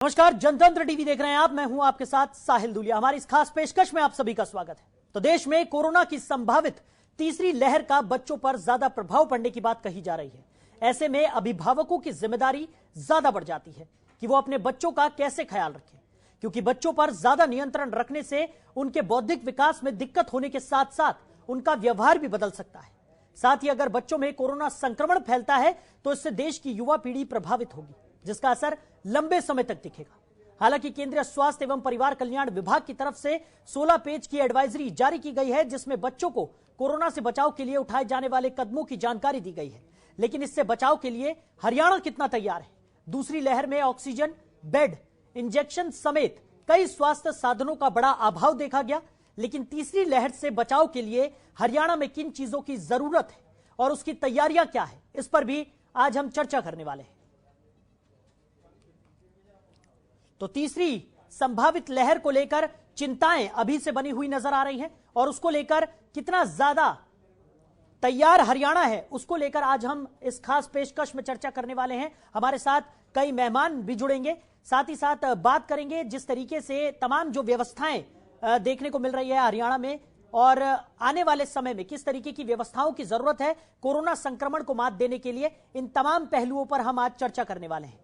नमस्कार, जनतंत्र टीवी देख रहे हैं आप। मैं हूं आपके साथ साहिल दुलिया। हमारी इस खास पेशकश में आप सभी का स्वागत है। तो देश में कोरोना की संभावित तीसरी लहर का बच्चों पर ज्यादा प्रभाव पड़ने की बात कही जा रही है। ऐसे में अभिभावकों की जिम्मेदारी ज्यादा बढ़ जाती है कि वो अपने बच्चों का कैसे ख्याल रखें, क्योंकि बच्चों पर ज्यादा नियंत्रण रखने से उनके बौद्धिक विकास में दिक्कत होने के साथ साथ उनका व्यवहार भी बदल सकता है। साथ ही अगर बच्चों में कोरोना संक्रमण फैलता है तो इससे देश की युवा पीढ़ी प्रभावित होगी, जिसका असर लंबे समय तक दिखेगा। हालांकि केंद्रीय स्वास्थ्य एवं परिवार कल्याण विभाग की तरफ से 16 पेज की एडवाइजरी जारी की गई है, जिसमें बच्चों को कोरोना से बचाव के लिए उठाए जाने वाले कदमों की जानकारी दी गई है। लेकिन इससे बचाव के लिए हरियाणा कितना तैयार है? दूसरी लहर में ऑक्सीजन, बेड, इंजेक्शन समेत कई स्वास्थ्य साधनों का बड़ा अभाव देखा गया। लेकिन तीसरी लहर से बचाव के लिए हरियाणा में किन चीजों की जरूरत है और उसकी तैयारियां क्या है, इस पर भी आज हम चर्चा करने वाले हैं। तो तीसरी संभावित लहर को लेकर चिंताएं अभी से बनी हुई नजर आ रही हैं और उसको लेकर कितना ज्यादा तैयार हरियाणा है, उसको लेकर आज हम इस खास पेशकश में चर्चा करने वाले हैं। हमारे साथ कई मेहमान भी जुड़ेंगे, साथ ही साथ बात करेंगे जिस तरीके से तमाम जो व्यवस्थाएं देखने को मिल रही है हरियाणा में और आने वाले समय में किस तरीके की व्यवस्थाओं की जरूरत है कोरोना संक्रमण को मात देने के लिए। इन तमाम पहलुओं पर हम आज चर्चा करने वाले हैं।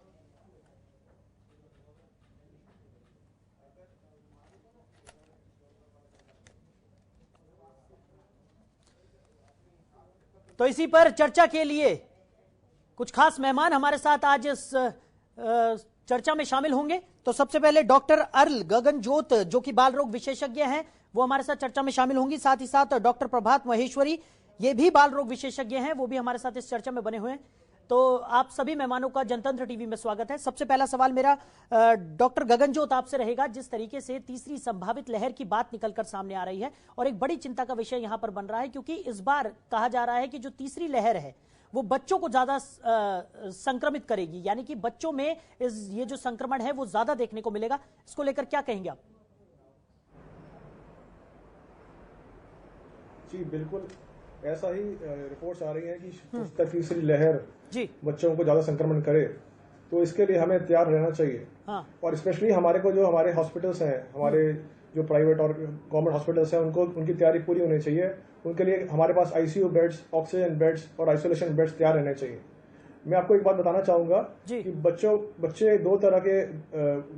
तो इसी पर चर्चा के लिए कुछ खास मेहमान हमारे साथ आज इस चर्चा में शामिल होंगे। तो सबसे पहले डॉक्टर अर्ल गगनजोत, जो कि बाल रोग विशेषज्ञ हैं, वो हमारे साथ चर्चा में शामिल होंगी। साथ ही साथ डॉक्टर प्रभात महेश्वरी, ये भी बाल रोग विशेषज्ञ हैं, वो भी हमारे साथ इस चर्चा में बने हुए हैं। तो आप सभी मेहमानों का जनतंत्र टीवी में स्वागत है। सबसे पहला सवाल मेरा डॉक्टर गगनजोत आपसे रहेगा। जिस तरीके से तीसरी संभावित लहर की बात निकलकर सामने आ रही है और एक बड़ी चिंता का विषय यहां पर बन रहा है, क्योंकि इस बार कहा जा रहा है कि जो तीसरी लहर है वो बच्चों को ज्यादा संक्रमित करेगी, यानी कि बच्चों में ये जो संक्रमण है वो ज्यादा देखने को मिलेगा। इसको लेकर क्या कहेंगे आप? जी बिल्कुल, ऐसा ही रिपोर्ट्स आ रही हैं कि तीसरी लहर जी बच्चों को ज्यादा संक्रमण करे, तो इसके लिए हमें तैयार रहना चाहिए। हाँ। और स्पेशली हमारे हॉस्पिटल्स हैं, हमारे जो प्राइवेट और गवर्नमेंट हॉस्पिटल्स हैं, उनकी तैयारी पूरी होनी चाहिए। उनके लिए हमारे पास आईसीयू बेड्स, ऑक्सीजन बेड्स और आइसोलेशन बेड्स तैयार रहने चाहिए। मैं आपको एक बात बताना चाहूंगा कि बच्चे दो तरह के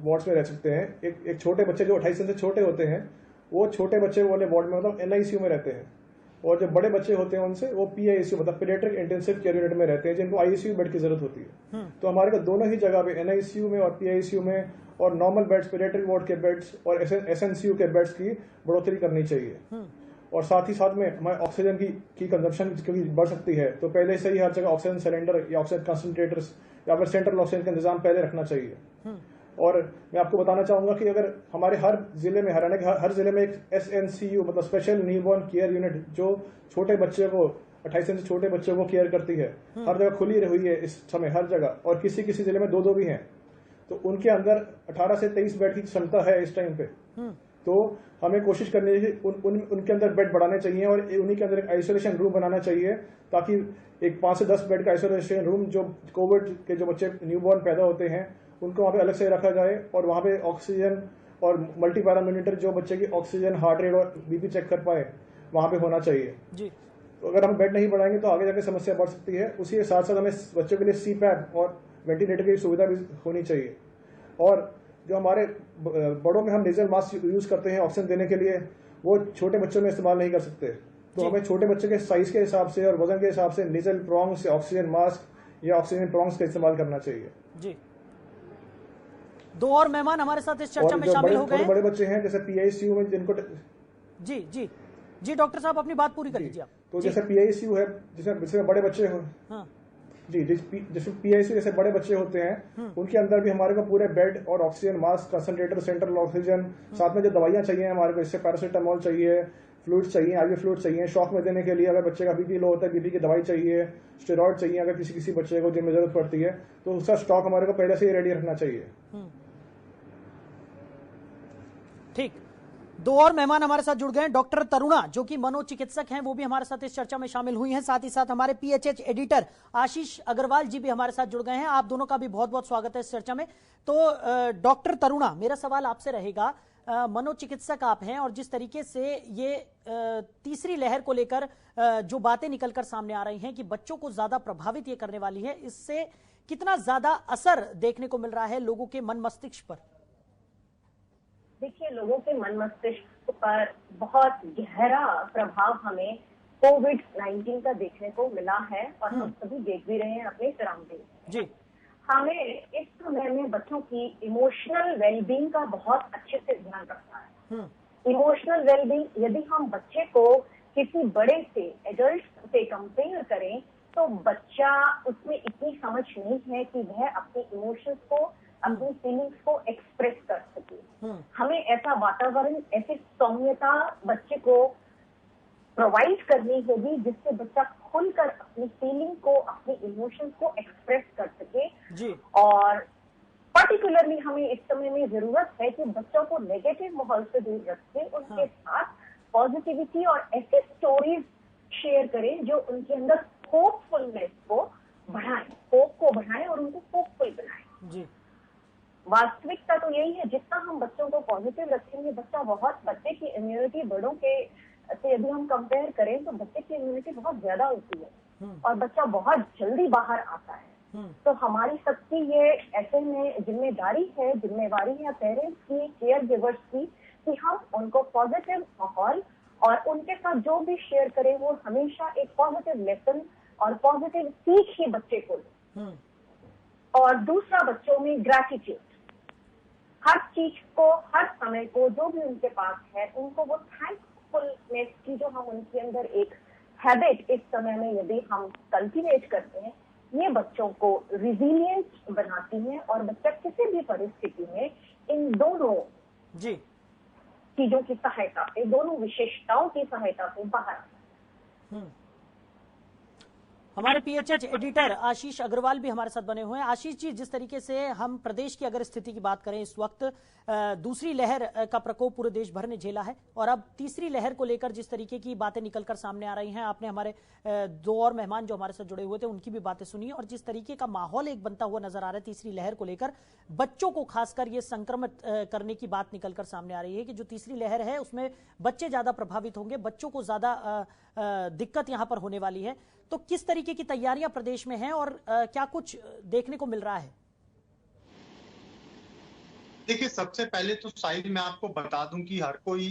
वार्ड्स में रह सकते हैं। एक छोटे बच्चे जो 28 दिन से छोटे होते हैं, वो छोटे बच्चे वाले वार्ड में मतलब एनआईसीयू में रहते हैं, और जो बड़े बच्चे होते हैं उनसे वो पीआईसीयू मतलब पीडियाट्रिक इंटेंसिव केयर यूनिट में रहते हैं, जिनको आईसीयू बेड की जरूरत होती है। तो हमारे को दोनों ही जगह पे एनआईसीयू में और पीआईसीयू में और नॉर्मल बेड्स, पीडियाट्रिक वार्ड के बेड्स और एसएनसीयू के बेड्स की बढ़ोतरी करनी चाहिए। और साथ ही साथ में हमारे ऑक्सीजन की कंजम्पशन क्योंकि बढ़ सकती है, तो पहले से ही हर जगह ऑक्सीजन सिलेंडर या ऑक्सीजन कंसंट्रेटर्स या फिर सेंट्रल ऑक्सीजन का इंतजाम पहले रखना चाहिए। और मैं आपको बताना चाहूंगा कि अगर हमारे हर जिले में, हरियाणा के हर जिले में एक एसएनसीयू मतलब स्पेशल न्यूबॉर्न केयर यूनिट, जो छोटे बच्चे को 28 दिन से छोटे बच्चों को केयर करती है, हर जगह खुली हुई है इस समय हर जगह, और किसी किसी जिले में दो भी हैं। तो उनके अंदर 18 से 23 बेड की क्षमता है इस टाइम पे। तो हमें कोशिश करनी है कि उनके अंदर बेड बढ़ाने चाहिए और उन्हीं के अंदर एक आइसोलेशन रूम बनाना चाहिए, ताकि एक 5 से 10 बेड का आइसोलेशन रूम, जो कोविड के जो बच्चे न्यूबॉर्न पैदा होते हैं उनको वहां पे अलग से रखा जाए, और वहां पे ऑक्सीजन और मल्टी पैरामीटर जो बच्चे की ऑक्सीजन, हार्ट रेट और बीपी चेक कर पाए वहां पे होना चाहिए जी। तो अगर हम बेड नहीं बढ़ाएंगे तो आगे जाके समस्या बढ़ सकती है। उसी के साथ साथ हमें बच्चों के लिए सीपैप और वेंटिलेटर की सुविधा भी होनी चाहिए। और जो हमारे बड़ों में हम नेजल मास्क यूज करते हैं ऑक्सीजन देने के लिए, वो छोटे बच्चों में इस्तेमाल नहीं कर सकते। तो हमें छोटे बच्चे के साइज के हिसाब से और वजन के हिसाब से नेजल प्रॉन्ग्स या ऑक्सीजन मास्क या ऑक्सीजन प्रॉन्ग्स का इस्तेमाल करना चाहिए जी। दो और मेहमान हमारे साथ इस चर्चा में शामिल हो गए। बड़े बच्चे हैं जैसे पीआईसीयू में, जिनको जी जी जी डॉक्टर साहब अपनी बात पूरी कर लीजिए आप। तो जैसे पीआईसीयू है जिसमें बड़े बच्चे हो, हाँ। जी, जैसे पीआईसीयू जैसे बड़े बच्चे होते हैं, उनके अंदर भी हमारे को पूरे बेड और oxygen mask, concentrator, central oxygen, साथ में जो दवाइयां चाहिए हमारे को, जैसे पैरासिटामोल चाहिए, फ्लूइड चाहिए, आईवी फ्लूइड चाहिए, शॉक में देने के लिए अगर बच्चे का बीपी लो होता है बीपी की दवाई चाहिए, स्टेरॉइड चाहिए अगर किसी बच्चे को जिनमें जरूरत पड़ती है, तो उसका स्टॉक हमारे को पहले से ही रेडी रखना चाहिए। ठीक। दो और मेहमान हमारे साथ जुड़ गए हैं। डॉक्टर तरुणा जो कि मनोचिकित्सक हैं, वो भी हमारे साथ इस चर्चा में शामिल हुई हैं। साथ ही साथ हमारे पीएचएच एडिटर आशीष अग्रवाल जी भी हमारे साथ जुड़ गए हैं। आप दोनों का भी बहुत बहुत स्वागत है इस चर्चा में। तो डॉक्टर तरुणा, मेरा सवाल आपसे रहेगा, मनोचिकित्सक आप हैं और जिस तरीके से ये तीसरी लहर को लेकर जो बातें निकलकर सामने आ रही हैं कि बच्चों को ज्यादा प्रभावित ये करने वाली है, इससे कितना ज्यादा असर देखने को मिल रहा है लोगों के मन मस्तिष्क पर? देखिए, लोगों के मन मस्तिष्क पर बहुत गहरा प्रभाव हमें कोविड-19 का देखने को मिला है और हम सभी देख भी रहे हैं अपने सराउंडिंग जी। हमें इस समय में बच्चों की इमोशनल वेलबींग का बहुत अच्छे से ध्यान रखना है। इमोशनल वेलबींग, यदि हम बच्चे को किसी बड़े से, एडल्ट से कंपेयर करें तो बच्चा, उसमें इतनी समझ नहीं है कि वह अपने इमोशंस को, अपनी फीलिंग्स को एक्सप्रेस कर सके। हमें ऐसा वातावरण, ऐसी सौम्यता बच्चे को प्रोवाइड करनी होगी जिससे बच्चा खुलकर अपनी फीलिंग को, अपने इमोशंस को एक्सप्रेस कर सके जी। और पर्टिकुलरली हमें इस समय में जरूरत है कि बच्चों को नेगेटिव माहौल से दूर रखें, उनके साथ पॉजिटिविटी और ऐसी स्टोरीज शेयर करें जो उनके अंदर होपफुलनेस को बढ़ाएं, होप को बढ़ाएं और उनको होपफुल बनाएं जी। वास्तविकता तो यही है, जितना हम बच्चों को पॉजिटिव रखेंगे, बच्चे की इम्यूनिटी बड़ों के से यदि हम कंपेयर करें तो बच्चे की इम्यूनिटी बहुत ज्यादा होती है और बच्चा बहुत जल्दी बाहर आता है। तो हमारी सबकी ये ऐसे में जिम्मेवारी है पेरेंट्स की, केयर गिवर्स की, कि हम उनको पॉजिटिव माहौल और उनके साथ जो भी शेयर करें वो हमेशा एक पॉजिटिव लेसन और पॉजिटिव सीख ही बच्चे को दें। और दूसरा, बच्चों में ग्रैटिट्यूड, हर चीज को, हर समय को, जो भी उनके पास है, उनको वो थैंकफुलनेस की जो हम उनके अंदर एक हैबिट इस समय में यदि हम कल्टीवेट करते हैं, ये बच्चों को रिजिलियंट बनाती है और बच्चा किसी भी परिस्थिति में इन दोनों जी चीजों की सहायता से, दोनों विशेषताओं की सहायता से बाहर। हमारे पीएचएच एडिटर आशीष अग्रवाल भी हमारे साथ बने हुए हैं। आशीष जी, जिस तरीके से हम प्रदेश की अगर स्थिति की बात करें, इस वक्त दूसरी लहर का प्रकोप पूरे देश भर ने झेला है और अब तीसरी लहर को लेकर जिस तरीके की बातें निकलकर सामने आ रही हैं, आपने हमारे दो और मेहमान जो हमारे साथ जुड़े हुए थे उनकी भी बातें सुनी और जिस तरीके का माहौल एक बनता हुआ नजर आ रहा है तीसरी लहर को लेकर, बच्चों को खासकर ये संक्रमित करने की बात निकलकर सामने आ रही है कि जो तीसरी लहर है उसमें बच्चे ज्यादा प्रभावित होंगे, बच्चों को ज्यादा दिक्कत यहां पर होने वाली है। तो किस तरीके की तैयारियां प्रदेश में हैं और क्या कुछ देखने को मिल रहा है? देखिए, सबसे पहले तो साहिल, मैं आपको बता दूं कि हर कोई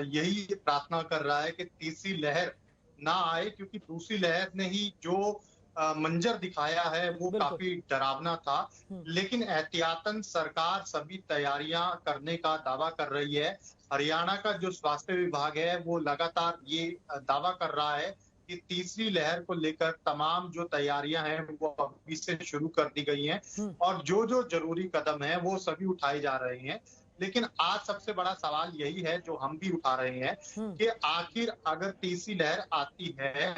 यही प्रार्थना कर रहा है कि तीसरी लहर ना आए, क्योंकि दूसरी लहर ने ही जो मंजर दिखाया है वो काफी डरावना था। लेकिन एहतियातन सरकार सभी तैयारियां करने का दावा कर रही है। हरियाणा का जो स्वास्थ्य विभाग है वो लगातार ये दावा कर रहा है कि तीसरी लहर को लेकर तमाम जो तैयारियां हैं वो अभी से शुरू कर दी गई हैं और जो जो जरूरी कदम है वो सभी उठाए जा रहे हैं। लेकिन आज सबसे बड़ा सवाल यही है जो हम भी उठा रहे हैं कि आखिर अगर तीसरी लहर आती है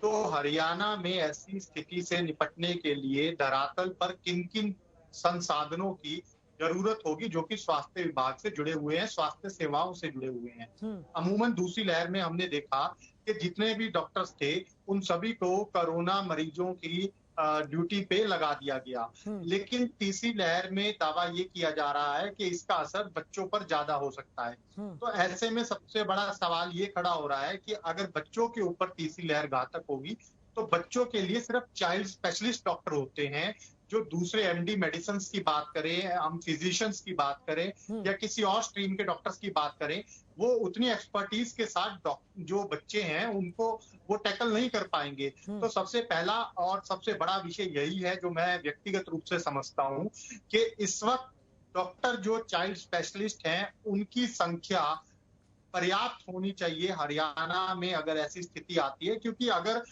तो हरियाणा में ऐसी स्थिति से निपटने के लिए धरातल पर किन किन संसाधनों की जरूरत होगी जो कि स्वास्थ्य विभाग से जुड़े हुए हैं, स्वास्थ्य सेवाओं से जुड़े हुए हैं। अमूमन दूसरी लहर में हमने देखा कि जितने भी डॉक्टर्स थे उन सभी को कोरोना मरीजों की ड्यूटी पे लगा दिया गया। लेकिन तीसरी लहर में दावा ये किया जा रहा है कि इसका असर बच्चों पर ज्यादा हो सकता है। तो ऐसे में सबसे बड़ा सवाल ये खड़ा हो रहा है कि अगर बच्चों के ऊपर तीसरी लहर घातक होगी तो बच्चों के लिए सिर्फ चाइल्ड स्पेशलिस्ट डॉक्टर होते हैं। जो दूसरे एमडी मेडिसिन की बात करें, हम फिजिशियंस की बात करें या किसी और स्ट्रीम के डॉक्टर्स की बात करें, वो उतनी एक्सपर्टीज के साथ जो बच्चे हैं उनको वो टैकल नहीं कर पाएंगे। तो सबसे पहला और सबसे बड़ा विषय यही है जो मैं व्यक्तिगत रूप से समझता हूं कि इस वक्त डॉक्टर जो चाइल्ड स्पेशलिस्ट हैं उनकी संख्या पर्याप्त होनी चाहिए हरियाणा में अगर ऐसी स्थिति आती है, क्योंकि अगर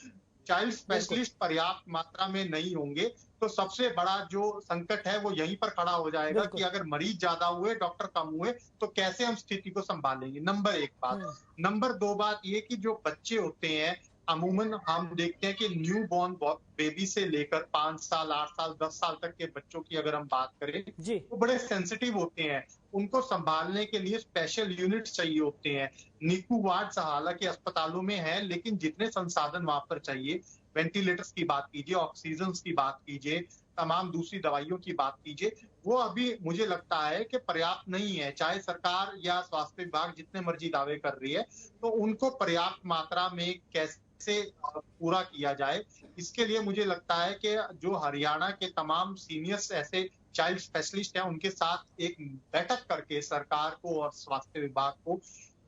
चाइल्ड स्पेशलिस्ट पर्याप्त मात्रा में नहीं होंगे तो सबसे बड़ा जो संकट है वो यहीं पर खड़ा हो जाएगा कि अगर मरीज ज्यादा हुए, डॉक्टर कम हुए तो कैसे हम स्थिति को संभालेंगे। नंबर एक बात। नंबर दो बात ये कि जो बच्चे होते हैं अमूमन हम देखते हैं कि न्यू बॉर्न बेबी से लेकर 5 साल, 8 साल, 10 साल तक के बच्चों की अगर हम बात करें, वो बड़े सेंसिटिव होते हैं। उनको संभालने के लिए स्पेशल यूनिट्स चाहिए होते हैं। NICU वार्ड्स हालांकि अस्पतालों में है, लेकिन जितने संसाधन वहां पर चाहिए, वेंटिलेटर्स की बात कीजिए, ऑक्सीजन की बात कीजिए, तमाम दूसरी दवाइयों की बात कीजिए, वो अभी मुझे लगता है कि पर्याप्त नहीं है। चाहे सरकार या स्वास्थ्य विभाग जितने मर्जी दावे कर रही है, तो उनको पर्याप्त मात्रा में कैसे पूरा किया जाए, इसके लिए मुझे लगता है कि जो हरियाणा के तमाम सीनियर्स ऐसे चाइल्ड स्पेशलिस्ट हैं, उनके साथ एक बैठक करके सरकार को और स्वास्थ्य विभाग को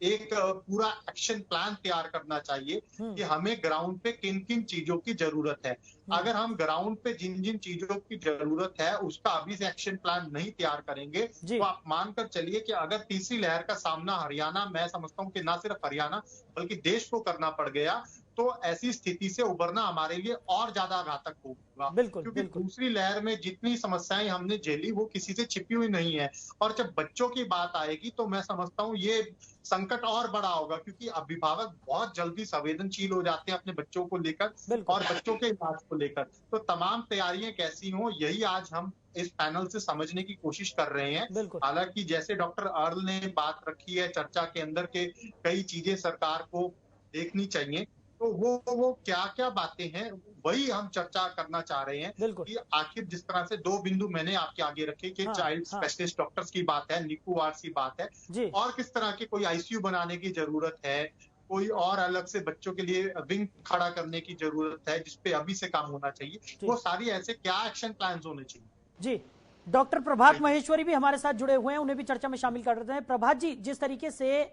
एक पूरा एक्शन प्लान तैयार करना चाहिए कि हमें ग्राउंड पे किन किन चीजों की जरूरत है। अगर हम ग्राउंड पे जिन जिन चीजों की जरूरत है उसका अभी से एक्शन प्लान नहीं तैयार करेंगे, तो आप मानकर चलिए कि अगर तीसरी लहर का सामना हरियाणा, मैं समझता हूँ कि ना सिर्फ हरियाणा बल्कि देश को करना पड़ गया, तो ऐसी स्थिति से उबरना हमारे लिए और ज्यादा घातक होगा। क्योंकि दूसरी लहर में जितनी समस्याएं हमने झेली वो किसी से छिपी हुई नहीं है। और जब बच्चों की बात आएगी तो मैं समझता हूँ ये संकट और बड़ा होगा, क्योंकि अभिभावक बहुत जल्दी संवेदनशील हो जाते हैं अपने बच्चों को लेकर और बच्चों के इलाज को लेकर। तो तमाम तैयारियां कैसी हों, यही आज हम इस पैनल से समझने की कोशिश कर रहे हैं। हालांकि जैसे डॉक्टर अर्ल ने बात रखी है चर्चा के अंदर के कई चीजें सरकार को देखनी चाहिए, तो वो क्या क्या बातें हैं वही हम चर्चा करना चाह रहे हैं कि आखिर जिस तरह से 2 बिंदु मैंने आपके आगे रखे कि चाइल्ड स्पेशलिस्ट डॉक्टर्स की बात है, NICU वार्ड्स की बात है, और किस तरह के कोई ICU बनाने की जरूरत है, कोई और अलग से बच्चों के लिए विंग खड़ा करने की जरूरत है जिसपे अभी से काम होना चाहिए, वो सारी ऐसे क्या एक्शन प्लान होने चाहिए। जी, डॉक्टर प्रभात महेश्वरी भी हमारे साथ जुड़े हुए हैं, उन्हें भी चर्चा में शामिल कर रहे हैं। प्रभात जी, जिस तरीके से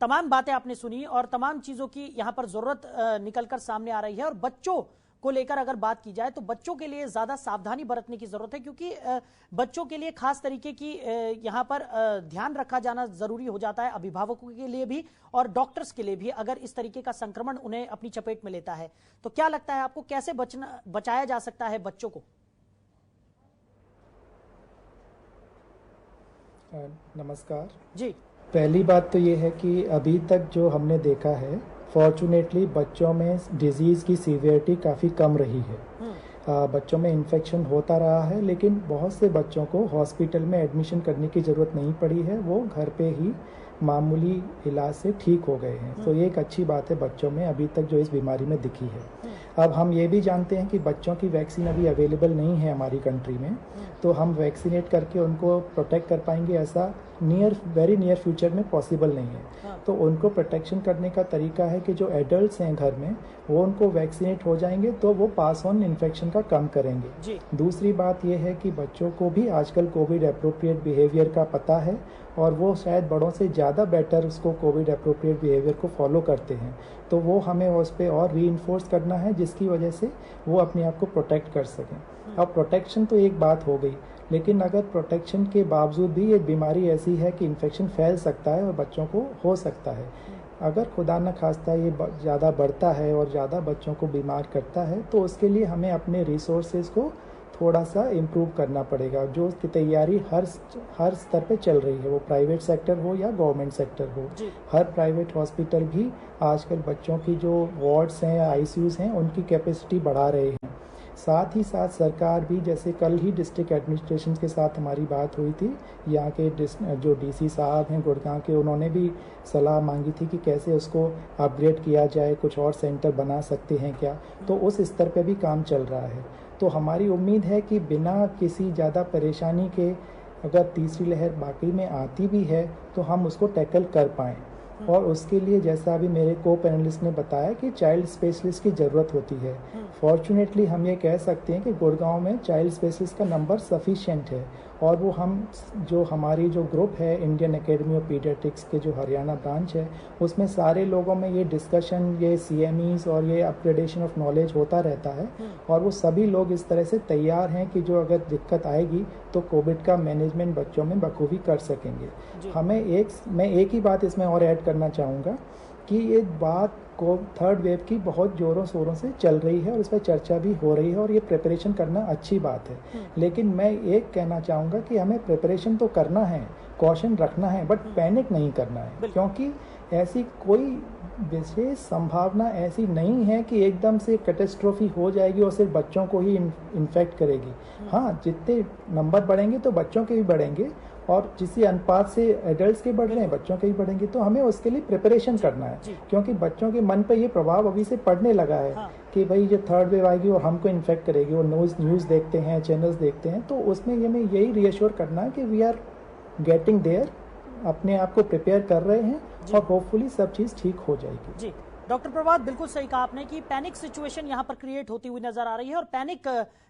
तमाम बातें आपने सुनी और तमाम चीजों की यहाँ पर जरूरत निकलकर सामने आ रही है, और बच्चों को लेकर अगर बात की जाए तो बच्चों के लिए ज्यादा सावधानी बरतने की जरूरत है, क्योंकि बच्चों के लिए खास तरीके की यहाँ पर ध्यान रखा जाना जरूरी हो जाता है, अभिभावकों के लिए भी और डॉक्टर्स के लिए भी, अगर इस तरीके का संक्रमण उन्हें अपनी चपेट में लेता है। तो क्या लगता है आपको, कैसे बचाया जा सकता है बच्चों को? नमस्कार जी। पहली बात तो ये है कि अभी तक जो हमने देखा है, फॉर्चुनेटली बच्चों में डिजीज़ की सीवियरिटी काफ़ी कम रही है। बच्चों में इन्फेक्शन होता रहा है, लेकिन बहुत से बच्चों को हॉस्पिटल में एडमिशन करने की ज़रूरत नहीं पड़ी है, वो घर पे ही मामूली इलाज से ठीक हो गए हैं। तो ये एक अच्छी बात है बच्चों में अभी तक जो इस बीमारी में दिखी है। अब हम ये भी जानते हैं कि बच्चों की वैक्सीन अभी अवेलेबल नहीं है हमारी कंट्री में, तो हम वैक्सीनेट करके उनको प्रोटेक्ट कर पाएंगे ऐसा वेरी नियर फ्यूचर में पॉसिबल नहीं है। तो उनको प्रोटेक्शन करने का तरीका है कि जो एडल्ट्स हैं घर में वो उनको वैक्सीनेट हो जाएंगे तो वो पास ऑन इन्फेक्शन का कम करेंगे। दूसरी बात ये है कि बच्चों को भी आजकल कोविड अप्रोप्रिएट बिहेवियर का पता है और वो शायद बड़ों से ज़्यादा बेटर उसको कोविड अप्रोप्रिएट बिहेवियर को फॉलो करते हैं, तो वो हमें उस पर और रीइंफोर्स करना है जिसकी वजह से वो अपने आप को प्रोटेक्ट कर सकें। अब प्रोटेक्शन तो एक बात हो गई, लेकिन अगर प्रोटेक्शन के बावजूद भी ये बीमारी ऐसी है कि इन्फेक्शन फैल सकता है और बच्चों को हो सकता है। अगर खुदा न खास्ता ये ज़्यादा बढ़ता है और ज़्यादा बच्चों को बीमार करता है तो उसके लिए हमें अपने रिसोर्सेज को थोड़ा सा इम्प्रूव करना पड़ेगा। जो उसकी तैयारी हर स्तर पे चल रही है, वो प्राइवेट सेक्टर हो या गवर्नमेंट सेक्टर हो, हर प्राइवेट हॉस्पिटल भी आजकल बच्चों की जो वार्ड्स हैं या ICUs हैं उनकी कैपेसिटी बढ़ा रहे हैं। साथ ही साथ सरकार भी, जैसे कल ही डिस्ट्रिक्ट एडमिनिस्ट्रेशन के साथ हमारी बात हुई थी, यहाँ के जो DC साहब हैं गुड़गांव के, उन्होंने भी सलाह मांगी थी कि कैसे उसको अपग्रेड किया जाए, कुछ और सेंटर बना सकते हैं क्या, तो उस स्तर पे भी काम चल रहा है। तो हमारी उम्मीद है कि बिना किसी ज़्यादा परेशानी के अगर तीसरी लहर बाकी में आती भी है तो हम उसको टैकल कर पाएँ। और उसके लिए जैसा अभी मेरे को पैनलिस्ट ने बताया कि चाइल्ड स्पेशलिस्ट की ज़रूरत होती है। फॉर्चुनेटली हम ये कह सकते हैं कि गुड़गांव में चाइल्ड स्पेशलिस्ट का नंबर सफिशिएंट है, और वो हम जो हमारी जो ग्रुप है इंडियन एकेडमी ऑफ पीडियाट्रिक्स के जो हरियाणा ब्रांच है, उसमें सारे लोगों में ये डिस्कशन, ये CMEs और ये अपग्रेडेशन ऑफ नॉलेज होता रहता है, और वो सभी लोग इस तरह से तैयार हैं कि जो अगर दिक्कत आएगी तो कोविड का मैनेजमेंट बच्चों में बखूबी कर सकेंगे। मैं एक ही बात इसमें और ऐड करना चाहूँगा कि ये बात को थर्ड वेव की बहुत ज़ोरों शोरों से चल रही है और इस पर चर्चा भी हो रही है और ये प्रिपरेशन करना अच्छी बात है, लेकिन मैं एक कहना चाहूँगा कि हमें प्रिपरेशन तो करना है, कॉशन रखना है, बट पैनिक नहीं करना है, क्योंकि ऐसी कोई विशेष संभावना ऐसी नहीं है कि एकदम से कैटेस्ट्रोफी हो जाएगी और सिर्फ बच्चों को ही इन्फेक्ट करेगी। हाँ, जितने नंबर बढ़ेंगे तो बच्चों के भी बढ़ेंगे, और जिस अनुपात से एडल्ट्स के बढ़ रहे हैं बच्चों के भी बढ़ेंगे। तो हमें उसके लिए प्रिपरेशन करना है, क्योंकि बच्चों के मन पे ये प्रभाव अभी से पड़ने लगा है कि भाई ये थर्ड वेव आएगी और हमको इन्फेक्ट करेगी। और न्यूज़ देखते हैं, चैनल्स देखते हैं, तो उसमें हमें यही रिएश्योर करना है कि वी आर गेटिंग देयर, अपने आप को प्रिपेयर कर रहे हैं और होपफुली सब चीज़ ठीक हो जाएगी। जी डॉक्टर प्रभात, बिल्कुल सही कहा आपने कि पैनिक सिचुएशन यहाँ पर क्रिएट होती हुई नजर आ रही है और पैनिक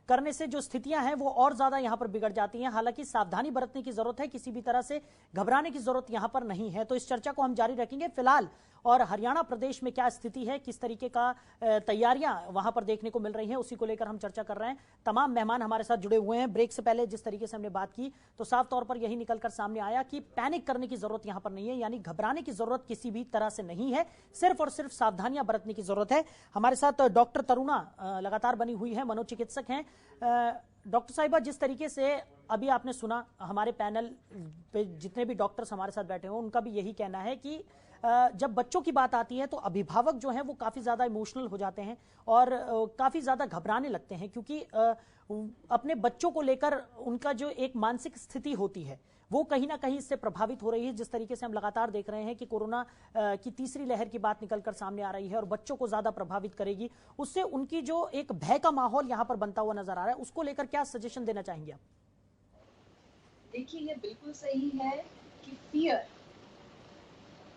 करने से जो स्थितियां हैं वो और ज्यादा यहाँ पर बिगड़ जाती हैं। हालांकि सावधानी बरतने की जरूरत है, किसी भी तरह से घबराने की जरूरत यहाँ पर नहीं है। तो इस चर्चा को हम जारी रखेंगे। फिलहाल और हरियाणा प्रदेश में क्या स्थिति है, किस तरीके का तैयारियां वहां पर देखने को मिल रही हैं, उसी को लेकर हम चर्चा कर रहे हैं। तमाम मेहमान हमारे साथ जुड़े हुए हैं। ब्रेक से पहले जिस तरीके से हमने बात की तो साफ तौर पर यही निकलकर सामने आया कि पैनिक करने की जरूरत यहां पर नहीं है, यानी घबराने की जरूरत किसी भी तरह से नहीं है, सिर्फ और सिर्फ सावधानियां बरतने की जरूरत है। हमारे साथ डॉक्टर तरुणा लगातार बनी हुई है, मनोचिकित्सक हैं। डॉक्टर साहिबा, जिस तरीके से अभी आपने सुना, हमारे पैनल पे जितने भी डॉक्टर्स हमारे साथ बैठे हैं उनका भी यही कहना है कि जब बच्चों की बात आती है तो अभिभावक जो हैं वो काफी ज्यादा इमोशनल हो जाते हैं और काफी ज्यादा घबराने लगते हैं, क्योंकि अपने बच्चों को लेकर उनका जो एक मानसिक स्थिति होती है वो कहीं ना कहीं इससे प्रभावित हो रही है। जिस तरीके से हम लगातार देख रहे हैं कि कोरोना की तीसरी लहर की बात निकलकर सामने आ रही है और बच्चों को ज्यादा प्रभावित करेगी, उससे उनकी जो एक भय का माहौल यहां पर बनता हुआ नजर आ रहा है, उसको लेकर क्या सजेशन देना चाहेंगे आप? देखिए, ये बिल्कुल सही है कि फियर,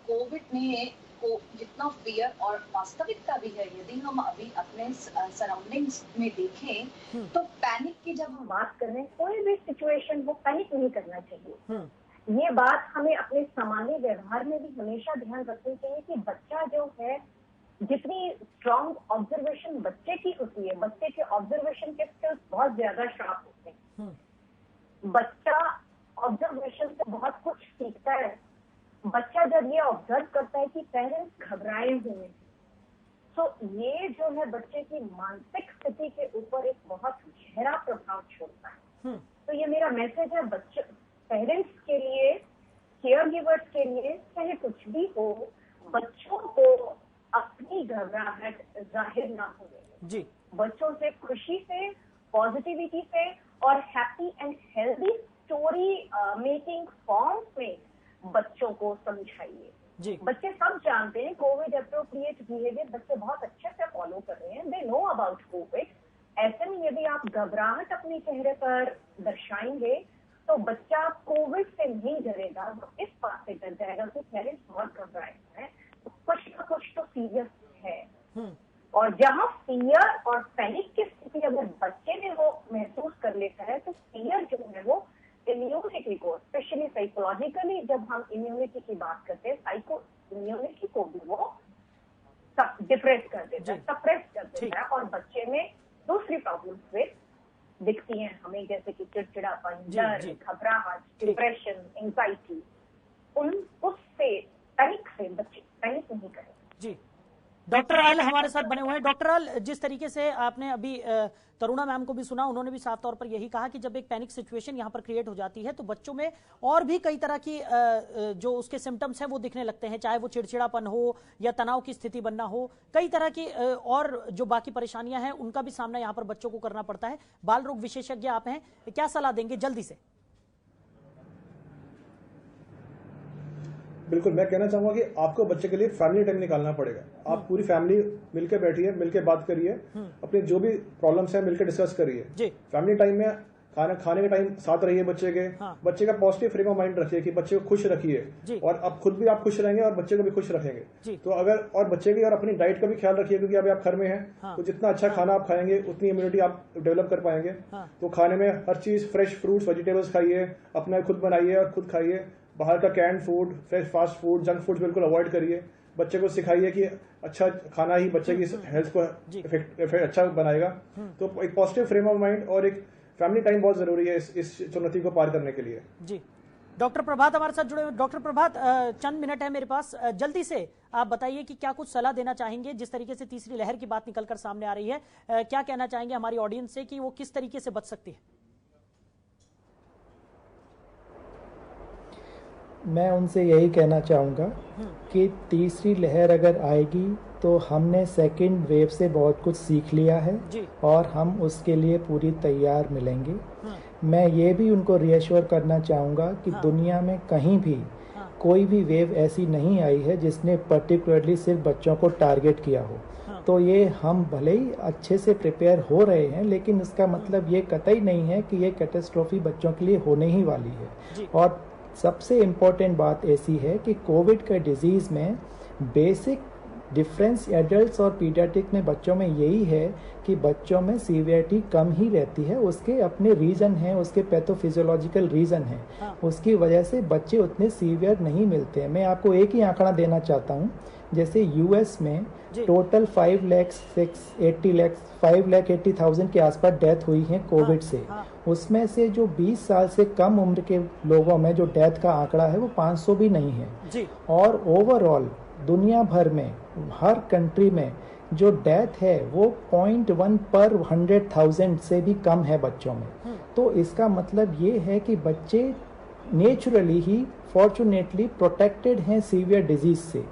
कोविड में को जितना फियर और वास्तविकता भी है, यदि हम अभी अपने सराउंडिंग्स में देखें तो पैनिक की जब हम बात कर रहे हैं, कोई भी सिचुएशन वो पैनिक नहीं करना चाहिए। ये बात हमें अपने सामान्य व्यवहार में भी हमेशा ध्यान रखनी चाहिए कि बच्चा जो है, जितनी स्ट्रॉन्ग ऑब्जर्वेशन बच्चे की होती है, बच्चे के ऑब्जर्वेशन के स्किल्स बहुत ज्यादा शार्प होते हैं। बच्चा ऑब्जर्वेशन से बहुत कुछ सीखता है। बच्चा जब ये ऑब्जर्व करता है कि पेरेंट्स घबराए हुए, तो ये जो है बच्चे की मानसिक स्थिति के ऊपर एक बहुत गहरा प्रभाव छोड़ता है। तो ये मेरा मैसेज है बच्चे, पेरेंट्स के लिए, केयर गिवर्स के लिए, चाहे कुछ भी हो, बच्चों को अपनी घबराहट जाहिर ना होने जी। बच्चों से खुशी से, पॉजिटिविटी से और happy and healthy story making forms में बच्चों को समझाइए। बच्चे सब जानते हैं कोविड एप्रोप्रिएट बिहेवियर, बच्चे बहुत अच्छे से फॉलो कर रहे हैं, दे नो अबाउट कोविड। ऐसे में यदि आप घबराहट अपने चेहरे पर दर्शाएंगे तो बच्चा कोविड से नहीं डरेगा, वो इस बात से डर जाएगा कि पेरेंट्स बहुत घबराए हैं, तो कुछ ना कुछ तो सीरियस है। और जहाँ फियर और पैनिक की स्थिति अगर बच्चे में वो महसूस कर लेता है, तो फियर जो है वो इम्यूनिटी को, स्पेशली साइकोलॉजिकली जब हम इम्यूनिटी की बात करते हैं, साइको इम्यूनिटी को भी वो डिप्रेस कर देता है, सप्रेस कर देता है, और बच्चे में दूसरी प्रॉब्लम्स भी दिखती हैं हमें, जैसे कि चिड़चिड़ापन, डर, घबराहट, डिप्रेशन, एंजाइटी। उससे पैनिक से बच्चे पैनिक नहीं करें जी। डॉक्टर आल हमारे साथ बने हुए हैं। डॉक्टर आल, जिस तरीके से आपने अभी तरुणा मैम को भी सुना, उन्होंने भी साफ तौर पर यही कहा कि जब एक पैनिक सिचुएशन यहाँ पर क्रिएट हो जाती है तो बच्चों में और भी कई तरह की जो उसके सिम्टम्स हैं वो दिखने लगते हैं, चाहे वो चिड़चिड़ापन हो या तनाव की स्थिति बनना हो, कई तरह की और जो बाकी परेशानियां हैं उनका भी सामना यहाँ पर बच्चों को करना पड़ता है। बाल रोग विशेषज्ञ आप हैं, क्या सलाह देंगे जल्दी से? बिल्कुल, मैं कहना चाहूंगा कि आपको बच्चे के लिए फैमिली टाइम निकालना पड़ेगा। आप पूरी फैमिली मिलकर बैठिए, मिलकर बात करिए, अपनी जो भी प्रॉब्लम्स है मिलकर डिस्कस करिए। फैमिली टाइम में खाने के टाइम साथ रहिए बच्चे के। बच्चे का पॉजिटिव फ्रेम ऑफ माइंड रखिए कि बच्चे को खुश रखिए, और अब खुद भी आप खुश रहेंगे और बच्चे को भी खुश रखेंगे। तो अगर और बच्चे की और अपनी डाइट का भी ख्याल रखिए, क्योंकि अभी आप घर में हैं, तो जितना अच्छा खाना आप खाएंगे उतनी इम्यूनिटी आप डेवलप कर पाएंगे। तो खाने में हर चीज फ्रेश फ्रूट्स, वेजिटेबल्स खाइए, अपना खुद बनाइए और खुद खाइए। बाहर का canned food, fresh fast food, junk food बिल्कुल अवॉइड करिए। बच्चे को सिखाइए कि अच्छा खाना ही बच्चे की हेल्थ को इफेक्ट अच्छा बनाएगा। तो एक पॉजिटिव फ्रेम ऑफ माइंड और एक फैमिली टाइम बहुत जरूरी है इस चुनौती को पार करने के लिए जी। डॉक्टर प्रभात हमारे साथ जुड़े हुए। डॉक्टर प्रभात, चंद मिनट है मेरे पास, जल्दी से आप बताइए कि क्या कुछ सलाह देना चाहेंगे। जिस तरीके से तीसरी लहर की बात निकलकर सामने आ रही है, क्या कहना चाहेंगे हमारी ऑडियंस से कि वो किस तरीके से बच सकती है? मैं उनसे यही कहना चाहूँगा कि तीसरी लहर अगर आएगी तो हमने सेकंड वेव से बहुत कुछ सीख लिया है और हम उसके लिए पूरी तैयार मिलेंगे। मैं ये भी उनको रिएश्योर करना चाहूँगा कि दुनिया में कहीं भी कोई भी वेव ऐसी नहीं आई है जिसने पर्टिकुलरली सिर्फ बच्चों को टारगेट किया हो। तो ये हम भले ही अच्छे से प्रिपेयर हो रहे हैं, लेकिन इसका मतलब ये कतई नहीं है कि ये कैटास्ट्रोफी बच्चों के लिए होने ही वाली है। और सबसे इम्पोर्टेंट बात ऐसी है कि कोविड का डिजीज़ में बेसिक डिफरेंस एडल्ट्स और पीडियाट्रिक में बच्चों में यही है कि बच्चों में सीवियरिटी कम ही रहती है। उसके अपने रीज़न हैं, उसके पैथोफिजियोलॉजिकल रीज़न हैं। उसकी वजह से बच्चे उतने सीवियर नहीं मिलते हैं। मैं आपको एक ही आंकड़ा देना चाहता हूँ। जैसे यूएस में टोटल 5,80,000 के आसपास डेथ हुई है कोविड से। उसमें से जो 20 साल से कम उम्र के लोगों में जो डेथ का आंकड़ा है वो 500 भी नहीं है। और ओवरऑल दुनिया भर में हर कंट्री में जो डेथ है वो 0.1 पर 100,000 से भी कम है बच्चों में। तो इसका मतलब ये है कि बच्चे नेचुरली ही फॉर्चुनेटली प्रोटेक्टेड हैं सीवियर डिजीज से।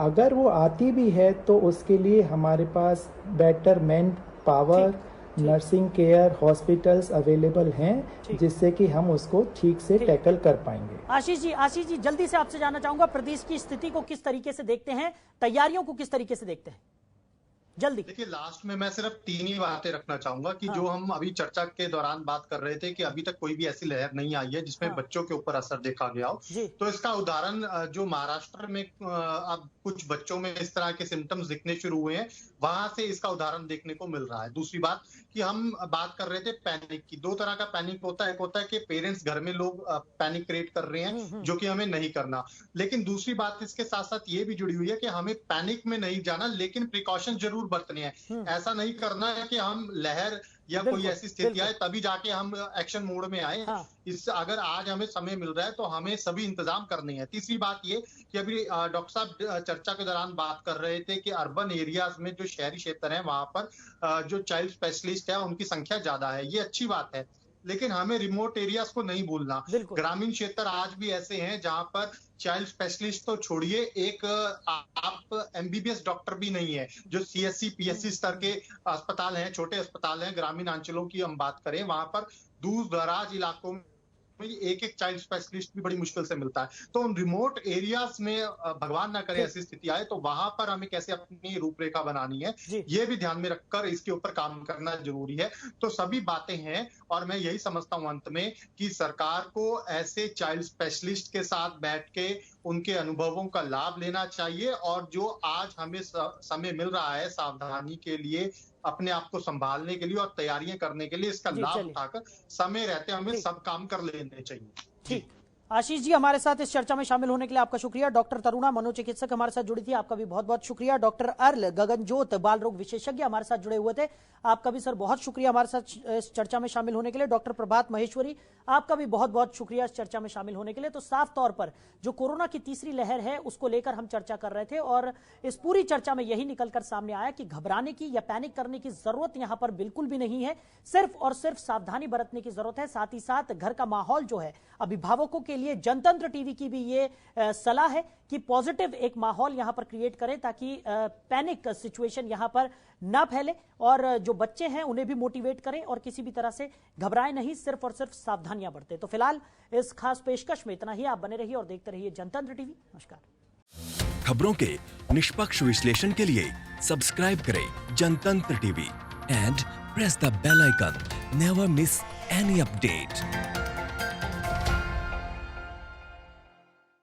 अगर वो आती भी है तो उसके लिए हमारे पास better manpower, nursing care, hospitals available हैं जिससे कि हम उसको ठीक से टैकल कर पाएंगे। आशीष जी जल्दी से आपसे जानना चाहूंगा, प्रदेश की स्थिति को किस तरीके से देखते हैं, तैयारियों को किस तरीके से देखते हैं? जल्दी। देखिए, लास्ट में मैं सिर्फ 3 ही बातें रखना चाहूंगा कि जो हम अभी चर्चा के दौरान बात कर रहे थे कि अभी तक कोई भी ऐसी लहर नहीं आई है जिसमें बच्चों के ऊपर असर देखा गया हो। तो इसका उदाहरण जो महाराष्ट्र में अब कुछ बच्चों में इस तरह के सिम्टम्स दिखने शुरू हुए हैं, वहां से इसका उदाहरण देखने को मिल रहा है। दूसरी बात कि हम बात कर रहे थे पैनिक की। 2 तरह का पैनिक होता है। एक होता है कि पेरेंट्स घर में लोग पैनिक क्रिएट कर रहे हैं, जो कि हमें नहीं करना। लेकिन दूसरी बात इसके साथ साथ ये भी जुड़ी हुई है कि हमें पैनिक में नहीं जाना, लेकिन प्रिकॉशन जरूर बरतने हैं। ऐसा नहीं करना है कि हम लहर या कोई ऐसी स्थिति आए तभी जाके हम एक्शन मोड में आए। इस अगर आज हमें समय मिल रहा है तो हमें सभी इंतजाम करने हैं। तीसरी बात ये कि अभी डॉक्टर साहब चर्चा के दौरान बात कर रहे थे कि अर्बन एरियाज में जो शहरी क्षेत्र है वहां पर जो चाइल्ड स्पेशलिस्ट है उनकी संख्या ज्यादा है। ये अच्छी बात है, लेकिन हमें रिमोट एरियाज को नहीं भूलना। ग्रामीण क्षेत्र आज भी ऐसे हैं जहां पर चाइल्ड स्पेशलिस्ट तो छोड़िए, एक आप एमबीबीएस डॉक्टर भी नहीं है। जो सीएससी पीएससी स्तर के अस्पताल हैं, छोटे अस्पताल हैं, ग्रामीण अंचलों की हम बात करें, वहां पर दूर दराज इलाकों में एक चाइल्ड स्पेशलिस्ट भी बड़ी मुश्किल से मिलता है। तो उन रिमोट एरियाज में भगवान ना करे ऐसी स्थिति आए तो वहां पर हमें कैसे अपनी रूपरेखा बनानी है, ये भी ध्यान में रखकर इसके ऊपर काम करना जरूरी है। तो सभी बातें हैं और मैं यही समझता हूं अंत में कि सरकार को ऐसे चाइल्ड स्पेशलिस्ट के साथ बैठ के उनके अनुभवों का लाभ लेना चाहिए और जो आज हमें समय मिल रहा है सावधानी के लिए, अपने आप को संभालने के लिए और तैयारियां करने के लिए, इसका लाभ उठाकर समय रहते हमें सब काम कर लेने चाहिए। ठीक, आशीष जी हमारे साथ इस चर्चा में शामिल होने के लिए आपका शुक्रिया। डॉक्टर तरुणा मनोचिकित्सक हमारे साथ जुड़ी थी, आपका भी बहुत बहुत शुक्रिया। डॉक्टर अर्ल गगनजोत बाल रोग विशेषज्ञ हमारे साथ जुड़े हुए थे, आपका भी सर बहुत शुक्रिया हमारे साथ इस चर्चा में शामिल होने के लिए। डॉक्टर प्रभात महेश्वरी आपका भी बहुत बहुत शुक्रिया इस चर्चा में शामिल होने के लिए। तो साफ तौर पर जो कोरोना की तीसरी लहर है उसको लेकर हम चर्चा कर रहे थे और इस पूरी चर्चा में यही निकलकर सामने आया कि घबराने की या पैनिक करने की जरूरत यहां पर बिल्कुल भी नहीं है, सिर्फ और सिर्फ सावधानी बरतने की जरूरत है। साथ ही साथ घर का माहौल जो है, अभिभावकों के लिए जनतंत्र टीवी की भी ये सलाह है कि पॉजिटिव एक माहौल यहां पर क्रिएट करें ताकि पैनिक सिचुएशन यहां पर ना फैले और जो बच्चे हैं उन्हें भी मोटिवेट करें और किसी भी तरह से घबराएं नहीं, सिर्फ और सिर्फ सावधानियां बरतें। तो फिलहाल इस खास पेशकश में इतना ही। आप बने रहिए और देखते रहिए जनतंत्र टीवी। नमस्कार। खबरों के निष्पक्ष विश्लेषण के लिए सब्सक्राइब करें Jantantra TV and press the bell icon. Never miss any update.